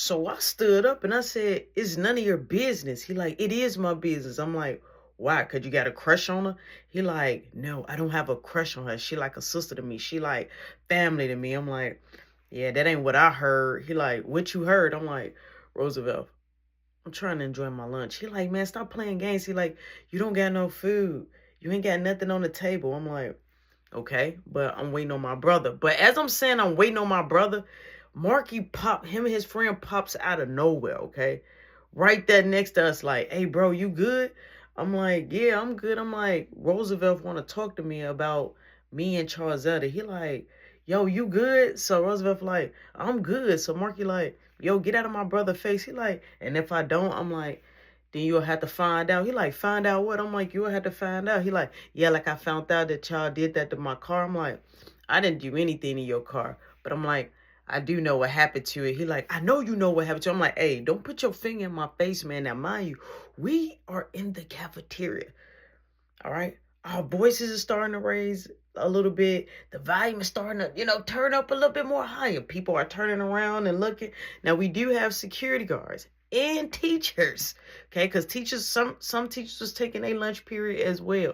So I stood up and I said, it's none of your business. He like, it is my business. I'm like, why? Cause you got a crush on her? He like, no, I don't have a crush on her. She like a sister to me. She like family to me. I'm like, yeah, that ain't what I heard. He like, what you heard? I'm like, Roosevelt, I'm trying to enjoy my lunch. He like, man, stop playing games. He like, you don't got no food. You ain't got nothing on the table. I'm like, okay, but I'm waiting on my brother. But as I'm saying I'm waiting on my brother, Marky him and his friend pops out of nowhere, okay? Right there next to us, like, hey, bro, you good? I'm like, yeah, I'm good. I'm like, Roosevelt want to talk to me about me and Charzetta. He like, yo, you good? So Roosevelt like, I'm good. So Marky like, yo, get out of my brother's face. He like, and if I don't, I'm like, then you'll have to find out. He like, find out what? I'm like, you'll have to find out. He like, yeah, like I found out that y'all did that to my car. I'm like, I didn't do anything to your car. But I'm like, I do know what happened to it. He like, I know you know what happened to it. I'm like, hey, don't put your finger in my face, man. Now, mind you, we are in the cafeteria. All right. Our voices are starting to raise a little bit. The volume is starting to, turn up a little bit more higher. People are turning around and looking. Now, we do have security guards and teachers, okay? Because teachers, some teachers was taking a lunch period as well.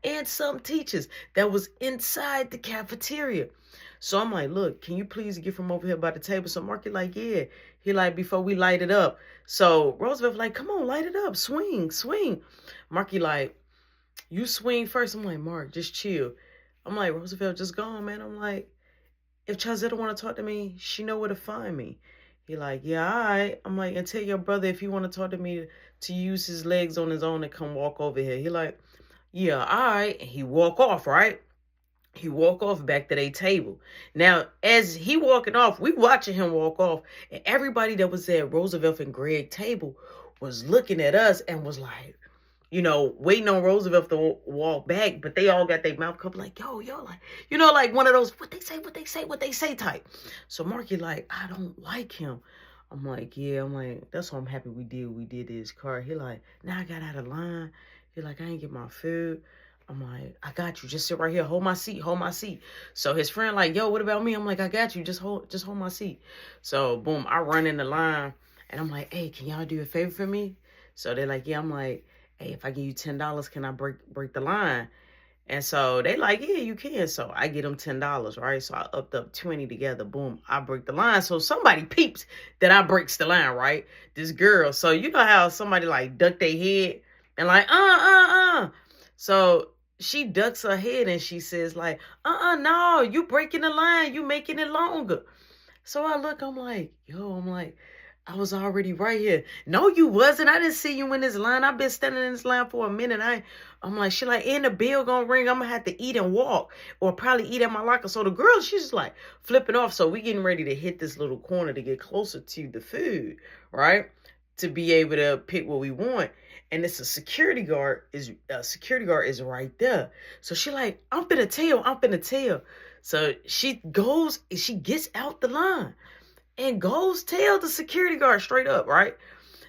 And some teachers that was inside the cafeteria. So I'm like, look, can you please get from over here by the table? So Marky like, yeah. He like, before we light it up. So Roosevelt like, come on, light it up. Swing, swing. Marky like, you swing first. I'm like, Mark, just chill. I'm like, Roosevelt, just go on, man. I'm like, if Chazetta want to talk to me, she know where to find me. He like, yeah, all right. I'm like, and tell your brother if he want to talk to me to use his legs on his own and come walk over here. He like, yeah, all right. And he walk off, right? He walk off back to their table. Now, as he walking off, we watching him walk off. And everybody that was at Roosevelt and Greg table was looking at us and was like, waiting on Roosevelt to walk back, but they all got their mouth cupped like, yo, like, like one of those, what they say type. So Marky like, I don't like him. I'm like, yeah, that's why I'm happy we did this car. He like, now I got out of line. He like, I ain't get my food. I'm like, I got you. Just sit right here. Hold my seat. So his friend like, yo, what about me? I'm like, I got you. Just hold my seat. So boom, I run in the line and I'm like, hey, can y'all do a favor for me? So they're like, yeah. I'm like, hey, if I give you $10, can I break the line? And so they like, yeah, you can. So I get them $10, right? So I upped up 20 together. Boom, I break the line. So somebody peeps that I breaks the line, right? This girl. So you know how somebody like duck their head and like, So she ducks her head and she says like, no, you breaking the line. You making it longer. So I look, I'm like, I was already right here. No, you wasn't. I didn't see you in this line. I've been standing in this line for a minute. I'm like, she like, and the bell gonna ring. I'm gonna have to eat and walk or probably eat at my locker. So the girl, she's just like flipping off. So we getting ready to hit this little corner to get closer to the food, right? To be able to pick what we want. And it's a security guard is right there. So she like, I'm finna tell. So she gets out the line and goes tell the security guard straight up, right?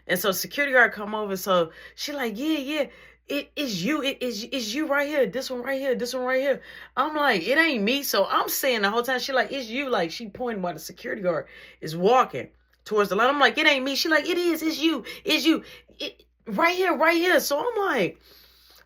And so security guard come over. So she like, yeah, it is you. It is you right here. This one right here. I'm like, it ain't me. So I'm saying the whole time, she like, it's you. Like she pointing while the security guard is walking towards the line. I'm like, it ain't me. She like, it is. It's you. Right here. So I'm like,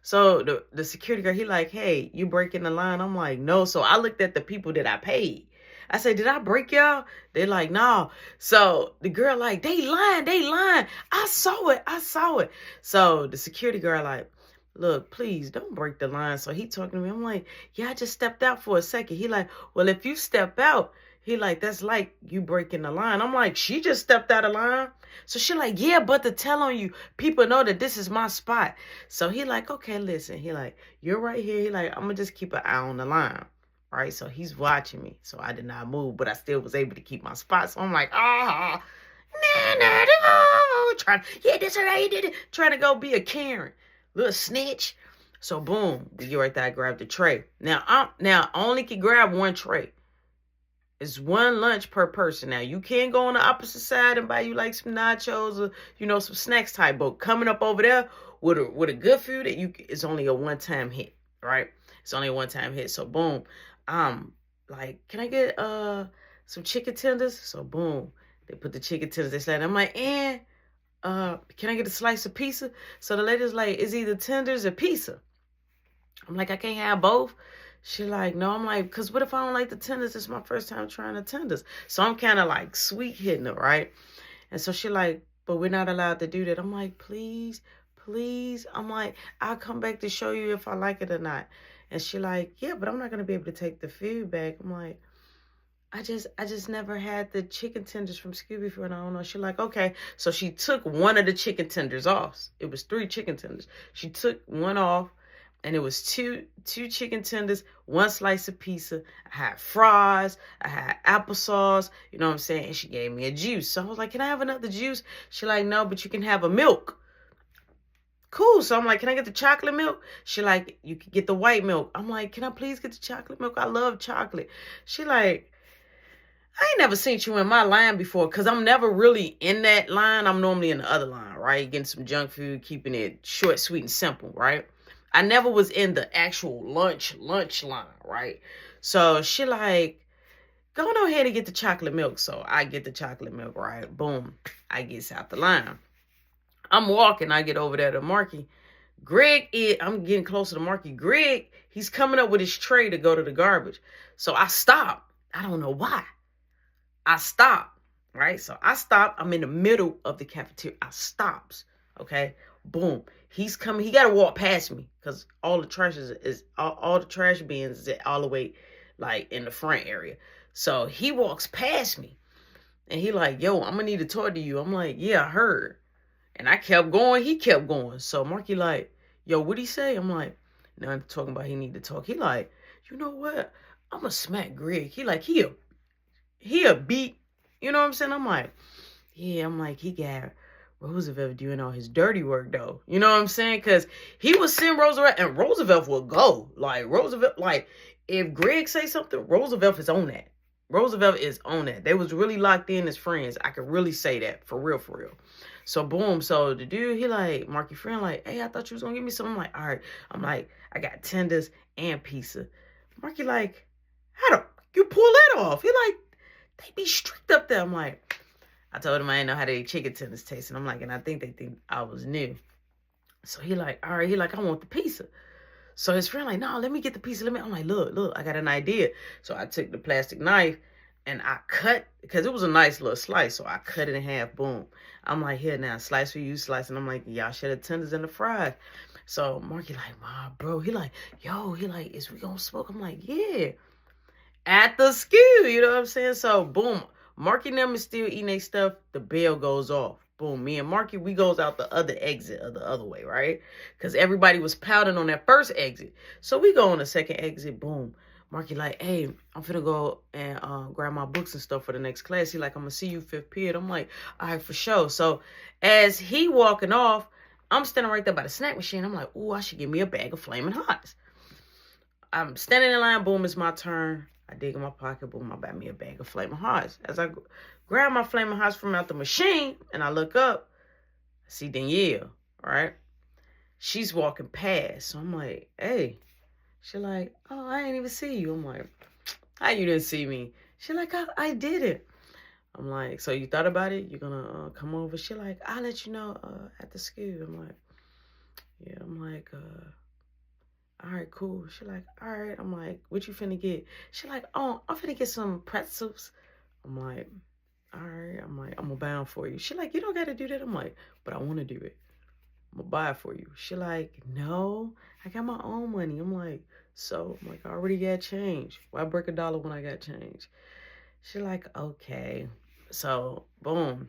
so the security guard, he like, hey, you breaking the line? I'm like, no. So I looked at the people that I paid. I said, did I break y'all? They like, no. So the girl like, they lying. I saw it. So the security guard like, look, please don't break the line. So he talking to me. I'm like, yeah, I just stepped out for a second. He like, well, if you step out, he like, that's like you breaking the line. I'm like, she just stepped out of line. So she like, yeah, but to tell on you, people know that this is my spot. So he like, okay, listen. He like, you're right here. He like, I'm going to just keep an eye on the line. Right, so he's watching me. So I did not move, but I still was able to keep my spot. So I'm like, no. That's all right, you did it. Trying to go be a Karen. Little snitch. So boom, we get right there, I grabbed the tray. Now I only can grab one tray. It's one lunch per person. Now you can't go on the opposite side and buy you like some nachos or some snacks type. But coming up over there with a good food, it's only a one-time hit, right? It's only a one-time hit. So boom, like, can I get some chicken tenders? So boom, They put the chicken tenders, they said, I'm like, and can I get a slice of pizza? So the lady's like, it's either tenders or pizza. I'm like, I can't have both. She like, no. I'm like, because what if I don't like the tenders? It's my first time trying the tenders. So I'm kind of like sweet hitting her, right? And so she like, but we're not allowed to do that. I'm like, please, please. I'm like, I'll come back to show you if I like it or not. And she like, yeah, but I'm not going to be able to take the food back. I'm like, I just never had the chicken tenders from Scooby before, and I don't know. She like, okay. So she took one of the chicken tenders off. It was 3 chicken tenders. She took one off, and it was two chicken tenders, 1 slice of pizza. I had fries, I had applesauce, you know what I'm saying? And she gave me a juice. So I was like, can I have another juice? She like, no, but you can have a milk. Cool. So I'm like, can I get the chocolate milk? She like, you can get the white milk. I'm like, can I please get the chocolate milk? I love chocolate. She like, I ain't never seen you in my line before, because I'm never really in that line. I'm normally in the other line, right? Getting some junk food, keeping it short, sweet, and simple, right? I never was in the actual lunch line, right? So she like, go on ahead and get the chocolate milk. So I get the chocolate milk, right? Boom. I get out the line. I'm walking. I get over there to Marky. I'm getting closer to Marky. Greg, he's coming up with his tray to go to the garbage. So I stop. I don't know why. I stop, right? So I stop. I'm in the middle of the cafeteria. I stops, okay? Boom. He's coming. He got to walk past me because all the trash is all the trash bins is all the way like in the front area. So he walks past me and he like, yo, I'm going to need to talk to you. I'm like, yeah, I heard. And I kept going. He kept going. So Marky like, yo, what'd he say? I'm like, now I'm talking about he need to talk. He like, you know what? I'm going to smack Greg. He like, he a beat, you know what I'm saying? I'm like, yeah, I'm like, he got Roosevelt doing all his dirty work though. You know what I'm saying? Because he would send Roosevelt and Roosevelt would go. Like Roosevelt, like if Greg say something, Roosevelt is on that. Roosevelt is on that. They was really locked in as friends. I could really say that for real, for real. So boom, so the dude, he like, Marky friend, like, hey, I thought you was gonna give me something. I'm like, all right. I'm like, I got tenders and pizza. Marky like, how the you pull that off? He like, they be strict up there. I'm like, I told him I didn't know how they chicken tenders taste. And I'm like, and I think they think I was new. So he like, all right. He like, I want the pizza. So his friend like, no, let me get the pizza. I'm like, look, I got an idea. So I took the plastic knife and I cut, because it was a nice little slice. So I cut it in half, boom. I'm like, here now, slice for you, slice. And I'm like, y'all should have tenders and the fries. So Marky like, nah, bro. He like, yo, he like, is we gonna smoke? I'm like, yeah. At the school, you know what I'm saying? So, boom, Marky and them is still eating their stuff. The bell goes off. Boom, me and Marky, we goes out the other exit of the other way, right? Because everybody was pouting on that first exit. So we go on the second exit, boom. Marky like, hey, I'm finna go and grab my books and stuff for the next class. He like, I'm gonna see you 5th period. I'm like, all right, for sure. So as he walking off, I'm standing right there by the snack machine. I'm like, ooh, I should get me a bag of Flamin' Hots. I'm standing in line, boom, it's my turn. I dig in my pocket, boom, I buy me a bag of Flamin' Hots. As I grab my Flamin' Hots from out the machine and I look up, I see Danielle, right? She's walking past. So I'm like, hey. She like, oh, I ain't even see you. I'm like, how you didn't see me? She like, I did it. I'm like, so you thought about it? You're gonna come over? She like, I'll let you know at the school. I'm like, yeah, I'm like, all right, cool. She like, all right. I'm like, what you finna get? She like, oh, I'm finna get some pretzels. I'm like, all right. I'm like, I'm gonna buy them for you. She like, you don't gotta do that. I'm like, but I wanna do it. I'm gonna buy it for you. She like, no, I got my own money. I'm like, so I'm like, I already got change. Why break a dollar when I got change? She like, okay. So boom,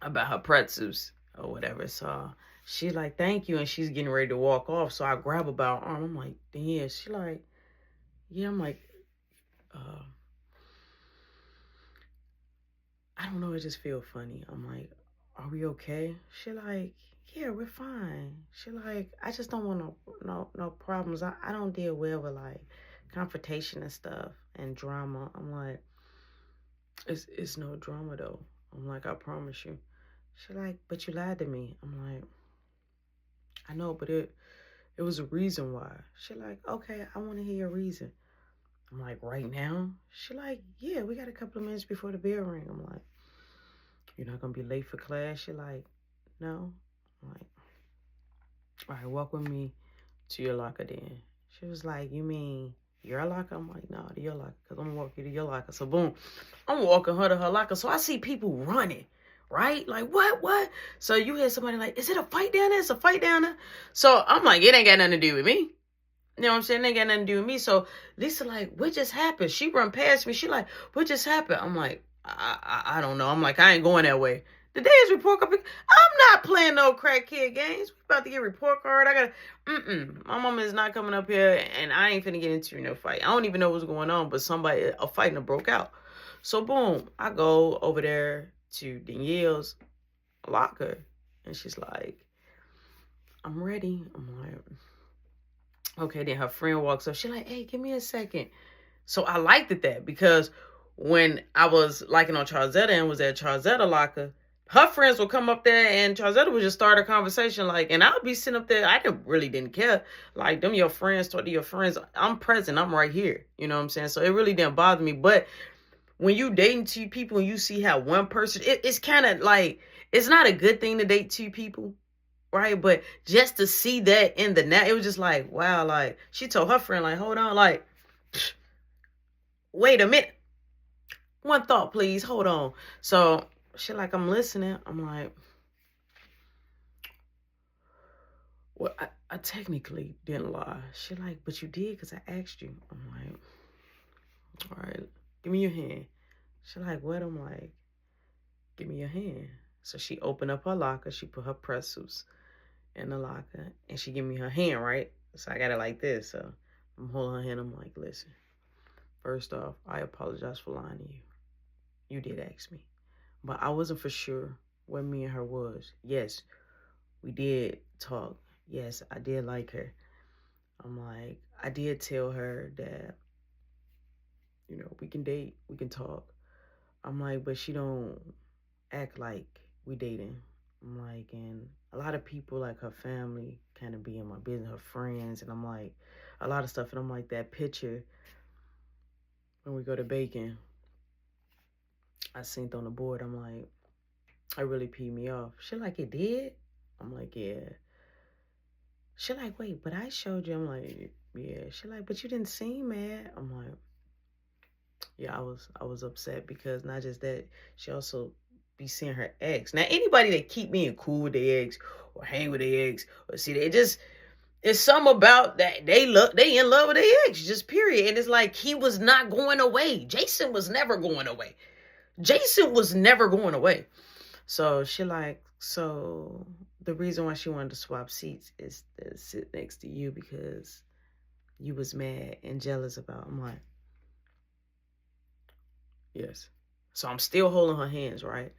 I buy her pretzels or whatever. So she like, thank you. And she's getting ready to walk off. So I grab her by her arm. I'm like, yeah. She like, yeah. I'm like, I don't know. It just feel funny. I'm like, are we okay? She like, yeah, we're fine. She like, I just don't want no problems. I don't deal well with like confrontation and stuff and drama. I'm like, it's no drama though. I'm like, I promise you. She like, but you lied to me. I'm like, I know, but it was a reason why. She like, okay, I want to hear your reason. I'm like, right now? She like, yeah, we got a couple of minutes before the bell ring. I'm like, you're not going to be late for class? She like, no. I'm like, all right, walk with me to your locker then. She was like, you mean your locker? I'm like, no, to your locker, because I'm going to walk you to your locker. So boom, I'm walking her to her locker. So I see people running, right? Like, what? So you hear somebody like, is it a fight down there? It's a fight down there. So I'm like, it ain't got nothing to do with me. You know what I'm saying? It ain't got nothing to do with me. So Lisa like, what just happened? She run past me. She like, what just happened? I'm like, I don't know. I'm like, I ain't going that way. The day is report card. I'm not playing no crackhead games. We about to get a report card. I gotta, my mama is not coming up here, and I ain't finna get into no fight. I don't even know what's going on, but a fight broke out. So boom, I go over there to Danielle's locker, and she's like, I'm ready. I'm like, okay, then her friend walks up. She's like, hey, give me a second. So I liked it that because when I was liking on Charzetta and was at Charzetta locker, her friends would come up there and Charzetta would just start a conversation like, and I'll be sitting up there. I really didn't care. Like, them your friends, talk to your friends. I'm present. I'm right here. You know what I'm saying? So it really didn't bother me. But when you dating two people and you see how one person, it's kind of like, it's not a good thing to date two people. Right, but just to see that in the net, it was just like, wow, like, she told her friend, like, hold on, like, wait a minute. One thought, please, hold on. So, she like, I'm listening. I'm like, well, I technically didn't lie. She like, but you did because I asked you. I'm like, all right, give me your hand. She like, what? I'm like, give me your hand. So she opened up her locker. She put her press suits in the locker, and she give me her hand, right? So I got it like this. So I'm holding her hand. I'm like, listen, first off, I apologize for lying to you. You did ask me, but I wasn't for sure where me and her was. Yes, we did talk. Yes, I did like her. I'm like, I did tell her that, we can date, we can talk. I'm like, but she don't act like we dating. I'm like, and a lot of people, like her family, kind of be in my business, her friends, and I'm like, a lot of stuff. And I'm like, that picture when we go to bacon, I seen it on the board. I'm like, it really peed me off. She like, it did? I'm like, yeah. She like, wait, but I showed you. I'm like, yeah. She like, but you didn't seem mad. I'm like, yeah, I was upset because not just that, she also be seeing her ex. Now, anybody that keep being cool with their ex or hang with their ex or see, they just, it's something about that they in love with their ex, just period. And it's like, he was not going away. Jason was never going away. So she like, so the reason why she wanted to swap seats is to sit next to you because you was mad and jealous about. I'm like, yes. So I'm still holding her hands, right?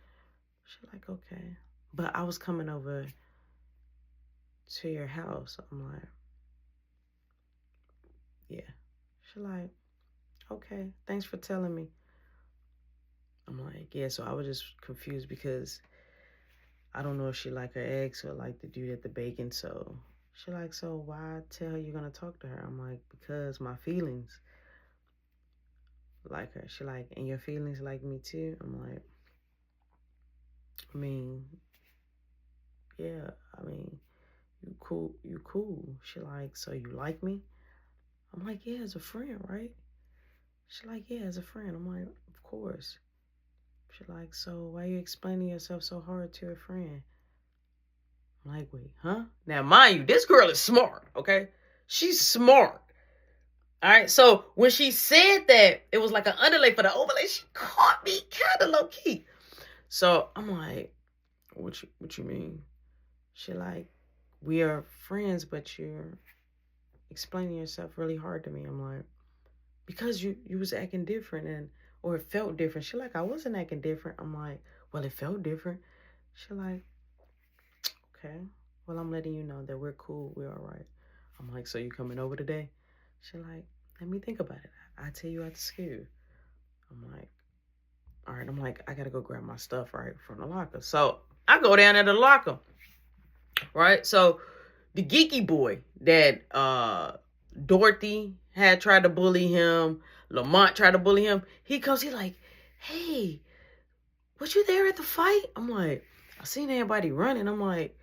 She like, okay. But I was coming over to your house. I'm like, yeah. She like, okay, thanks for telling me. I'm like, yeah, so I was just confused because I don't know if she like her ex or like the dude at the bacon. So she like, so why tell her you're going to talk to her? I'm like, because my feelings like her. She like, and your feelings like me too? I'm like, I mean, yeah, I mean, you cool. She like, so you like me? I'm like, yeah, as a friend, right? She like, yeah, as a friend. I'm like, of course. She like, so why you explaining yourself so hard to a friend? I'm like, wait, huh? Now, mind you, this girl is smart, okay? She's smart. All right, so when she said that, it was like an underlay for the overlay. She caught me kind of low key. So I'm like, what you mean? She like, we are friends, but you're explaining yourself really hard to me. I'm like, because you was acting different or it felt different. She like, I wasn't acting different. I'm like, well, it felt different. She like, okay, well, I'm letting you know that we're cool. We're all right. I'm like, so you coming over today? She like, let me think about it. I tell you at school. I'm like, all right. I'm like, I got to go grab my stuff, right, from the locker. So I go down at the locker, right? So the geeky boy that Dorothy had tried to bully him, Lamont tried to bully him, he comes, he like, hey, "Was you there at the fight?" I'm like, "I seen everybody running." I'm like,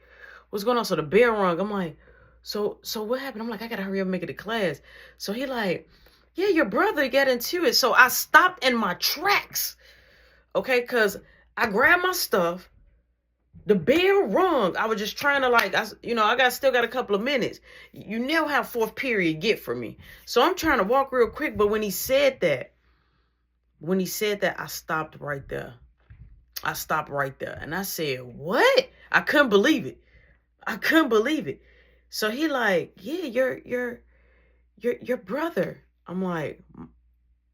"What's going on?" So the bell rung. I'm like, so what happened? I'm like, "I gotta hurry up and make it to class." So he like, "Yeah, your brother got into it." So I stopped in my tracks, okay, because I grabbed my stuff. The bell rung. I was just trying to like, I still got a couple of minutes. You know how fourth period get for me. So I'm trying to walk real quick. But when he said that, I stopped right there. I stopped right there, and I said, "What?" I couldn't believe it. I couldn't believe it. So he like, "Yeah, your brother." I'm like,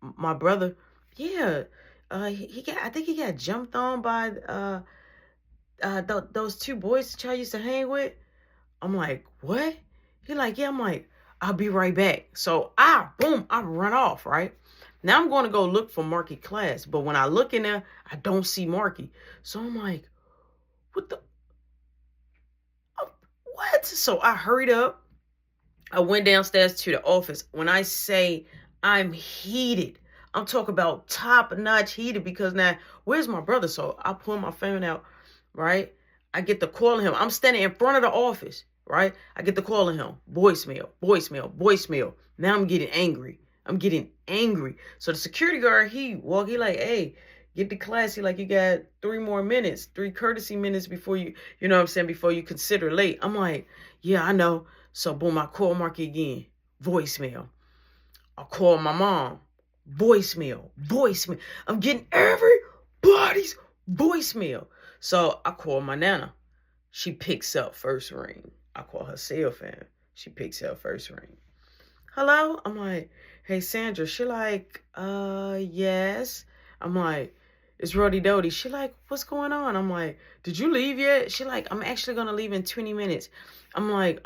My brother? Yeah. He got. I think he got jumped on by those two boys that y'all used to hang with." I'm like, "What?" He like, "Yeah." I'm like, "I'll be right back." So I run off, right? Now I'm going to go look for Marky class. But when I look in there, I don't see Marky. So I'm like, what the, what? So I hurried up. I went downstairs to the office. When I say I'm heated, I'm talking about top notch heated, because now, where's my brother? So I pull my phone out, right? I get the call of him. I'm standing in front of the office, right? I get the call of him. Voicemail, voicemail, voicemail. Now I'm getting angry. I'm getting angry. So the security guard, he like, "Hey, get to class." He like, "You got 3 more minutes, 3 courtesy minutes before you know what I'm saying, before you consider late." I'm like, "Yeah, I know." So boom, I call Marky again. Voicemail. I call my mom. Voicemail. Voicemail. I'm getting everybody's voicemail. So I call my nana. She picks up first ring. I call her cell phone. She picks up first ring. "Hello?" I'm like, "Hey, Sandra." She like, yes." I'm like, "It's Rody Dody." She like, "What's going on?" I'm like, "Did you leave yet?" She like, "I'm actually gonna leave in 20 minutes. I'm like,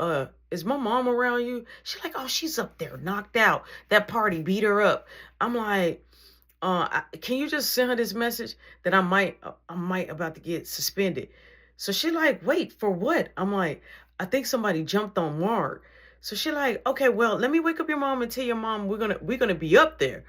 "Is my mom around you?" She like, "Oh, she's up there, knocked out. That party beat her up." I'm like, "Can you just send her this message that I might about to get suspended?" So she like, "Wait, for what?" I'm like, "I think somebody jumped on Mark." So she like, "Okay, well, let me wake up your mom and tell your mom we're gonna be up there."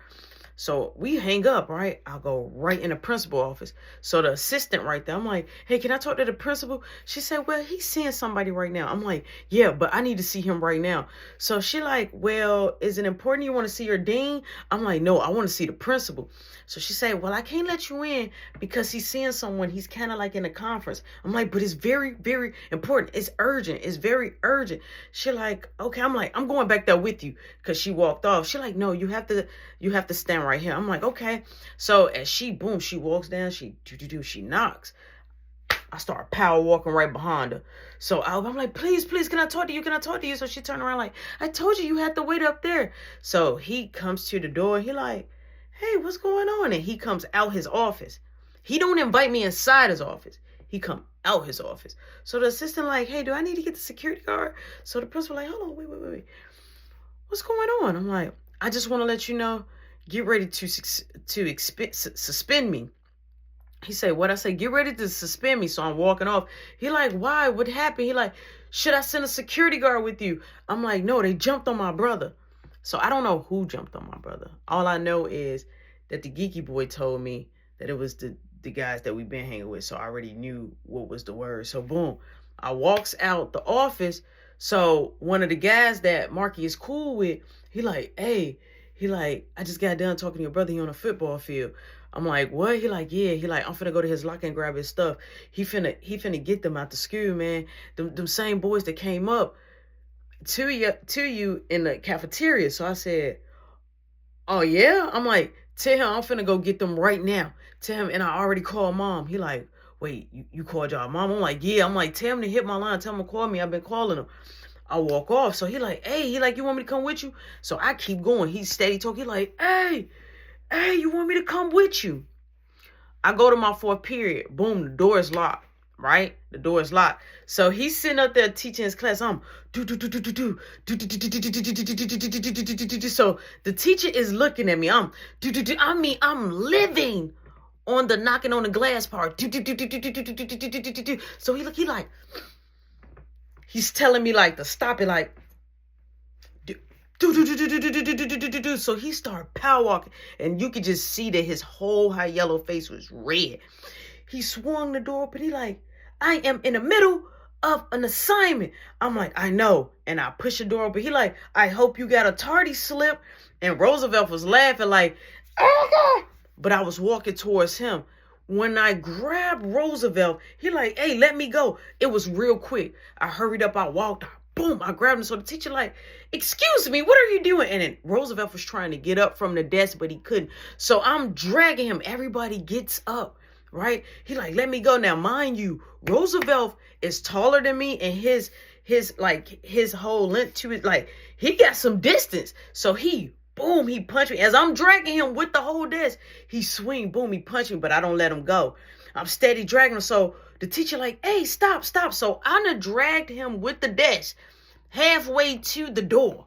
So we hang up, right? I'll go right in the principal office. So the assistant right there, I'm like, "Hey, can I talk to the principal?" She said, "Well, he's seeing somebody right now." I'm like, "Yeah, but I need to see him right now." So she like, "Well, is it important you want to see your dean?" I'm like, "No, I want to see the principal." So she said, "Well, I can't let you in because he's seeing someone. He's kind of like in a conference." I'm like, "But it's very, very important. It's urgent. It's very urgent." She like, "Okay." I'm like, "I'm going back there with you," because she walked off. She like, "No, you have to stand right here." I'm like, "Okay." So as she walks down, she knocks. I start power walking right behind her. So I'm like, "Please, please, can I talk to you? Can I talk to you?" So she turned around like, "I told you had to wait up there." So he comes to the door. He like, "Hey, what's going on?" And he comes out his office. He don't invite me inside his office. He come out his office. So the assistant like, "Hey, do I need to get the security guard?" So the principal like, "Hold on, wait. What's going on?" I'm like, "I just want to let you know, get ready to suspend me." He said, "What?" I say, "Get ready to suspend me." So I'm walking off. He like, "Why? What happened?" He like, "Should I send a security guard with you?" I'm like, "No, they jumped on my brother." So I don't know who jumped on my brother. All I know is that the geeky boy told me that it was the guys that we've been hanging with. So I already knew what was the word. So boom, I walks out the office. So one of the guys that Marky is cool with, he like, "Hey," he like, "I just got done talking to your brother. He on a football field." I'm like, "What?" He like, "Yeah." He like, "I'm finna go to his locker and grab his stuff. He finna get them out the school, man. Them same boys that came up to you in the cafeteria." So I said, "Oh yeah?" I'm like, "Tell him I'm finna go get them right now. Tell him, and I already called mom." He like, "Wait, you called y'all mom?" I'm like, "Yeah." I'm like, "Tell him to hit my line. Tell him to call me. I've been calling him." I walk off. So he like, "Hey," he like, "You want me to come with you?" So I keep going. He's steady talking. He like, "Hey, you want me to come with you?" I go to my fourth period. Boom, the door is locked. Right? The door is locked. So he's sitting up there teaching his class. I'm do do do do do do do do do do do do do do do do. So the teacher is looking at me. I'm do do do. I mean, I'm living on the knocking on the glass part. Do do do do do do do do do do do do. So he like, he's telling me like to stop it, like do do do do do do do do do do do. So he started power walking, and you could just see that his whole high yellow face was red. He swung the door open. He like, I am in the middle of an assignment. I'm like, I know. And I push the door open. He like, I hope you got a tardy slip. And Roosevelt was laughing like, oh God. But I was walking towards him. When I grabbed Roosevelt, he like, hey, let me go. It was real quick. I hurried up. I walked. Boom, I grabbed him. So the teacher like, excuse me, what are you doing? And then Roosevelt was trying to get up from the desk, but he couldn't. So I'm dragging him. Everybody gets up, right? He like, let me go. Now, mind you, Roosevelt is taller than me, and his whole length to it, like, he got some distance. So boom, he punched me. As I'm dragging him with the whole desk, he swing, boom, he punched me, but I don't let him go. I'm steady dragging him. So the teacher like, hey, stop. So I done dragged him with the desk halfway to the door.